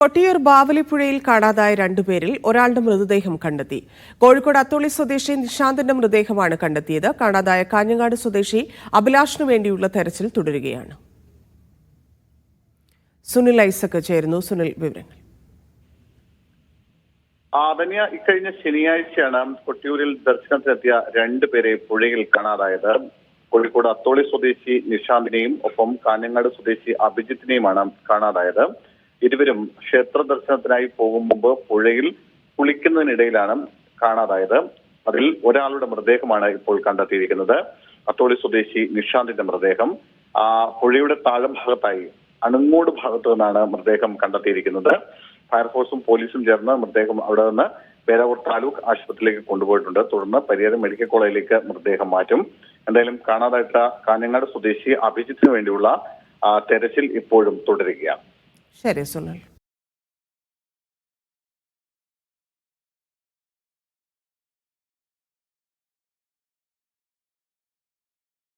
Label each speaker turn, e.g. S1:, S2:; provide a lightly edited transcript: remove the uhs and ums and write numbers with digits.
S1: കൊട്ടിയൂർ ബാവലിപ്പുഴയിൽ കാണാതായ രണ്ടുപേരിൽ ഒരാളുടെ മൃതദേഹം കണ്ടെത്തി. കോഴിക്കോട് അത്തോളി സ്വദേശി നിശാന്തിന്റെ മൃതദേഹമാണ് കണ്ടെത്തിയത്. കാണാതായ കാഞ്ഞങ്ങാട് സ്വദേശി അഭിലാഷിനു വേണ്ടിയുള്ള തെരച്ചിൽ തുടരുകയാണ്. സുനിൽ ഐസക് ചേരുന്നു. സുനിൽ, വിവരങ്ങൾ.
S2: ധന്യ, ഇക്കഴിഞ്ഞ ശനിയാഴ്ചയാണ് കൊട്ടിയൂരിൽ ദർശനത്തിനെത്തിയ രണ്ടുപേരെ പുഴയിൽ കാണാതായത്. കോഴിക്കോട് അത്തോളി സ്വദേശി നിശാന്തിനെയും ഒപ്പം കാഞ്ഞങ്ങാട് സ്വദേശി അഭിജിത്തിനെയുമാണ് കാണാതായത്. ഇരുവരും ക്ഷേത്ര ദർശനത്തിനായി പോകും മുമ്പ് പുഴയിൽ കുളിക്കുന്നതിനിടയിലാണ് കാണാതായത്. അതിൽ ഒരാളുടെ മൃതദേഹമാണ് ഇപ്പോൾ കണ്ടെത്തിയിരിക്കുന്നത്. അത്തോളി സ്വദേശി നിശാന്തിന്റെ മൃതദേഹം പുഴയുടെ താഴ്ഭാഗത്തായി അണങ്ങോട് ഭാഗത്തു നിന്നാണ് മൃതദേഹം കണ്ടെത്തിയിരിക്കുന്നത്. ഫയർഫോഴ്സും പോലീസും ചേർന്ന് മൃതദേഹം അവിടെ നിന്ന് പേരാവൂർ താലൂക്ക് ആശുപത്രിയിലേക്ക് കൊണ്ടുപോയിട്ടുണ്ട്. തുടർന്ന് പരിയാരം മെഡിക്കൽ കോളേജിലേക്ക് മൃതദേഹം മാറ്റും. എന്തായാലും കാണാതായിട്ടുള്ള കാഞ്ഞങ്ങാട് സ്വദേശി അഭിജിത്തിന് വേണ്ടിയുള്ള തെരച്ചിൽ ഇപ്പോഴും തുടരുകയാണ്.
S1: ശരി സുനിൽ.